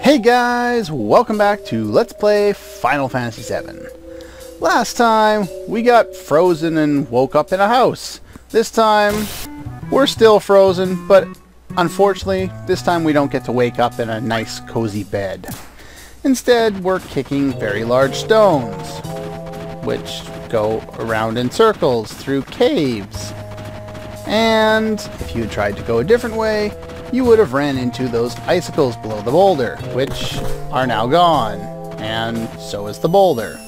Hey guys, welcome back to Let's Play Final Fantasy VII. Last time, we got frozen and woke up in a house. This time, we're still frozen, but unfortunately, this time we don't get to wake up in a nice cozy bed. Instead, we're kicking very large stones, which go around in circles through caves. And if you had tried to go a different way, you would have ran into those icicles below the boulder, which are now gone. And so is the boulder.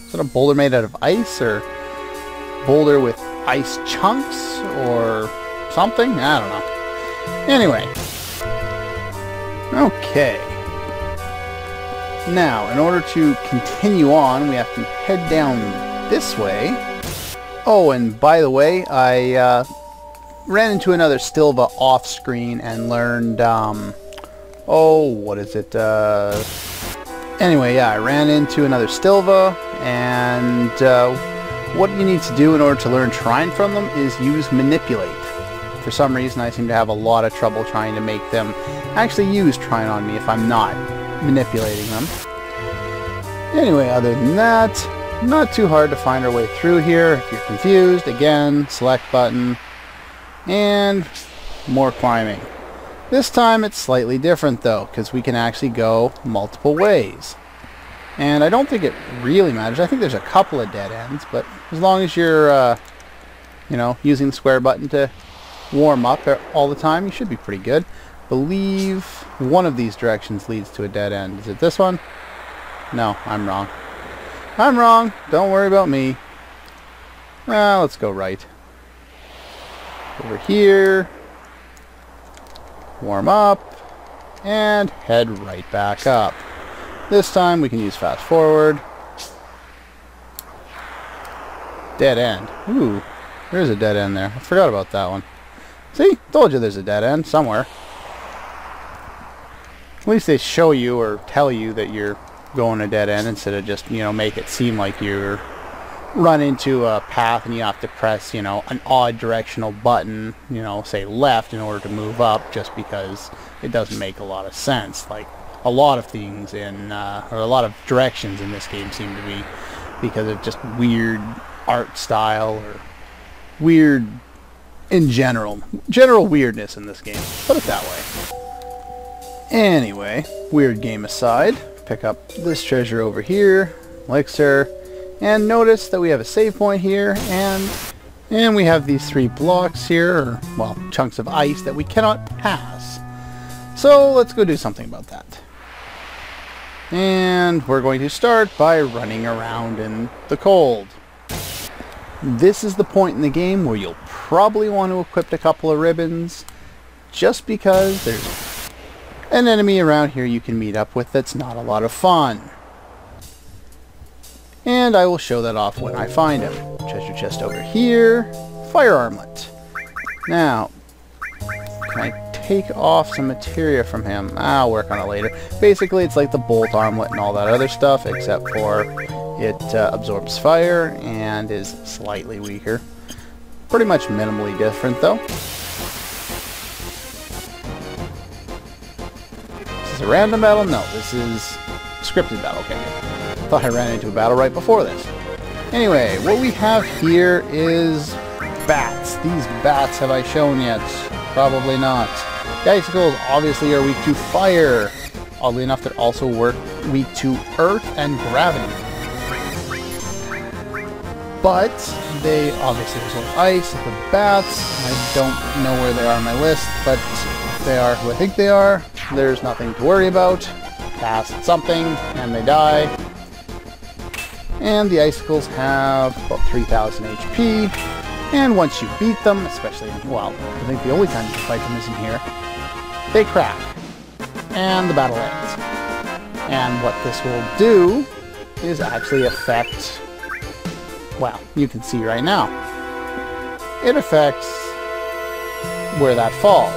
Is it a boulder made out of ice, or boulder with ice chunks, or something? I don't know. Anyway. Okay. Now, in order to continue on, we have to head down this way. Oh, and by the way, I ran into another Stilva off-screen and learned, what is it? Anyway, yeah, I ran into another Stilva, and what you need to do in order to learn Trine from them is use Manipulate. For some reason, I seem to have a lot of trouble trying to make them actually use Trine on me if I'm not manipulating them. Anyway, other than that, not too hard to find our way through here. If you're confused, again, select button. And more climbing. This time it's slightly different though, because we can actually go multiple ways. And I don't think it really matters. I think there's a couple of dead ends, but as long as you're, using the square button to warm up all the time, you should be pretty good. Believe one of these directions leads to a dead end. Is it this one? No, I'm wrong. I'm wrong. Don't worry about me. Let's go right. Over here, warm up, and head right back up. This time we can use fast forward. Dead end. Ooh, there's a dead end there. I forgot about that one. See? Told you there's a dead end somewhere. At least they show you or tell you that you're going a dead end instead of just, make it seem like you're run into a path and you have to press, an odd directional button, say left in order to move up, just because it doesn't make a lot of sense. Like a lot of things in, or a lot of directions in this game seem to be because of just weird art style or weird in general weirdness in this game. Put it that way. Anyway, weird game aside, pick up this treasure over here, elixir. And notice that we have a save point here, and we have these 3 blocks here, or, well, chunks of ice that we cannot pass. So let's go do something about that. And we're going to start by running around in the cold. This is the point in the game where you'll probably want to equip a couple of ribbons, just because there's an enemy around here you can meet up with that's not a lot of fun. And I will show that off when I find him. Treasure chest over here. Fire armlet. Now, can I take off some materia from him? I'll work on it later. Basically, it's like the bolt armlet and all that other stuff, except for it absorbs fire and is slightly weaker. Pretty much minimally different, though. Is this a random battle? No, this is scripted battle. Okay, good. Thought I ran into a battle right before this. Anyway, what we have here is bats. These bats, have I shown yet? Probably not. The icicles obviously are weak to fire. Oddly enough, they're also weak to earth and gravity. But they obviously absorb ice. The bats, I don't know where they are on my list, but if they are who I think they are, there's nothing to worry about. Cast something, and they die. And the icicles have about 3,000 HP, and once you beat them, especially, well, I think the only time you can fight them is in here, they crack, and the battle ends. And what this will do is actually affect, well, you can see right now, it affects where that falls.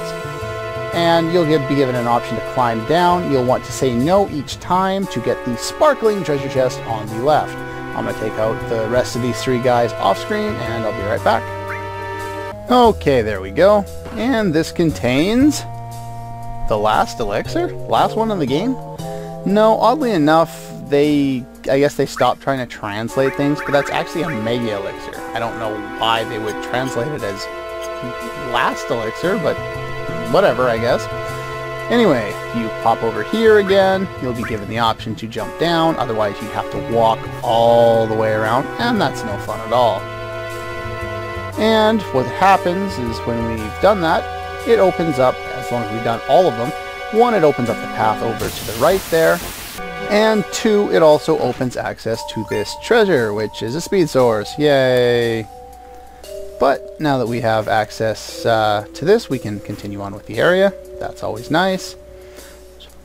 And you'll be given an option to climb down. You'll want to say no each time to get the sparkling treasure chest on the left. I'm going to take out the rest of these 3 guys off screen, and I'll be right back. Okay, there we go. And this contains the last elixir? Last one in the game? No, oddly enough, I guess they stopped trying to translate things, but that's actually a mega elixir. I don't know why they would translate it as last elixir, but whatever, I guess. Anyway, if you pop over here again, you'll be given the option to jump down, otherwise you'd have to walk all the way around, and that's no fun at all. And what happens is when we've done that, it opens up, as long as we've done all of them, 1, it opens up the path over to the right there, and 2, it also opens access to this treasure, which is a speed source. Yay! But now that we have access to this, we can continue on with the area. That's always nice.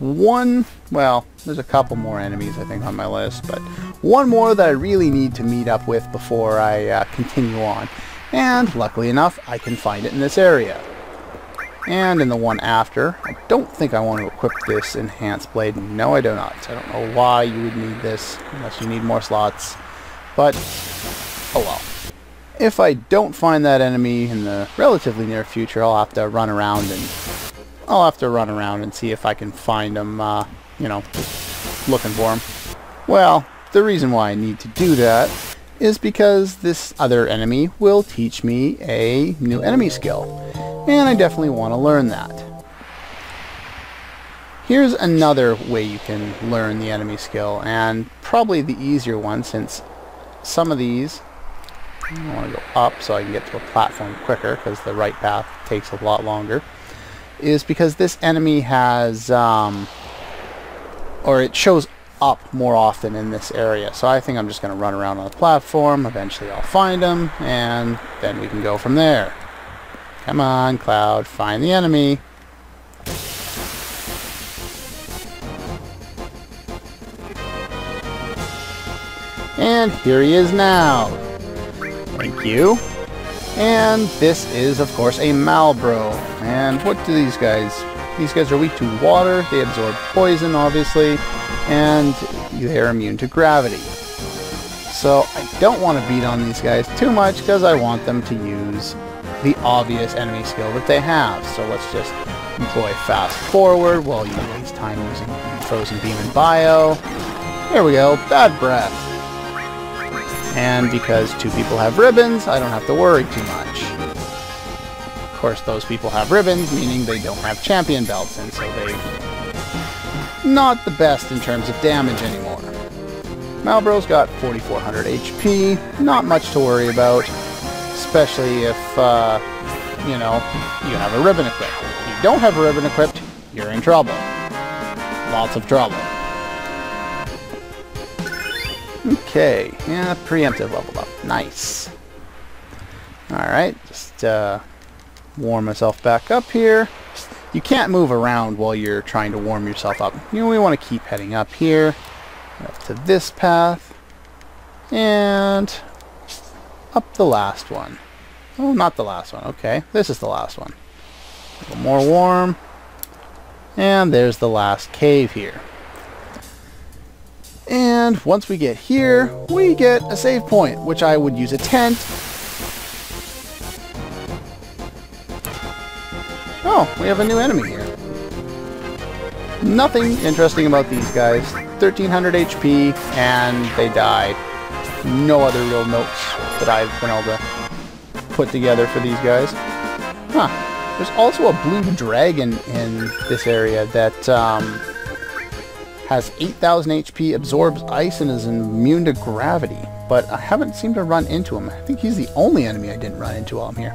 There's a couple more enemies I think on my list, but one more that I really need to meet up with before I continue on. And luckily enough, I can find it in this area. And in the one after, I don't think I want to equip this enhanced blade. No, I do not. I don't know why you would need this, unless you need more slots. But, oh well. If I don't find that enemy in the relatively near future, I'll have to run around and see if I can find him, just looking for him. Well, the reason why I need to do that is because this other enemy will teach me a new enemy skill. And I definitely want to learn that. Here's another way you can learn the enemy skill, and probably the easier one, since some of these, I want to go up so I can get to a platform quicker, because the right path takes a lot longer, is because this enemy has, or it shows up more often in this area. So I think I'm just going to run around on the platform, eventually I'll find him, and then we can go from there. Come on, Cloud, find the enemy. And here he is now. Thank you. And this is, of course, a Malbro. And what do these guys? These guys are weak to water, they absorb poison, obviously, and they're immune to gravity. So I don't want to beat on these guys too much, because I want them to use the obvious enemy skill that they have. So let's just employ fast forward while you waste time using frozen beam and bio. There we go, bad breath. And because 2 people have ribbons, I don't have to worry too much. Of course, those people have ribbons, meaning they don't have champion belts, and so they're not the best in terms of damage anymore. Malbro's got 4,400 HP, not much to worry about. Especially if, you have a ribbon equipped. If you don't have a ribbon equipped, you're in trouble. Lots of trouble. Okay, yeah, preemptive leveled up. Nice. Alright, just warm myself back up here. You can't move around while you're trying to warm yourself up. We want to keep heading up here. Up to this path. And up the last one. Oh, not the last one. Okay, this is the last one. A little more warm. And there's the last cave here. And once we get here, we get a save point, which I would use a tent. Oh, we have a new enemy here. Nothing interesting about these guys. 1,300 HP, and they die. No other real notes that I've been able to put together for these guys. Huh. There's also a blue dragon in this area that has 8,000 HP, absorbs ice, and is immune to gravity. But I haven't seemed to run into him. I think he's the only enemy I didn't run into while I'm here.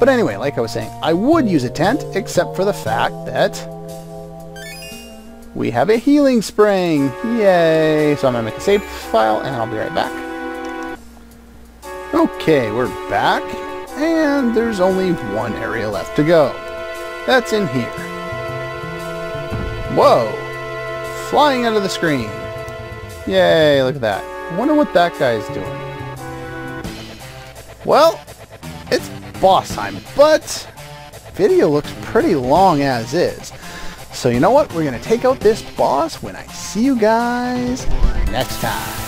But anyway, like I was saying, I would use a tent, except for the fact that we have a healing spring. Yay! So I'm going to make a save file, and I'll be right back. Okay, we're back, and there's only one area left to go. That's in here. Whoa! Flying out of the screen. Yay, look at that. I wonder what that guy's doing. Well, it's boss time, but video looks pretty long as is. So you know what? We're going to take out this boss when I see you guys next time.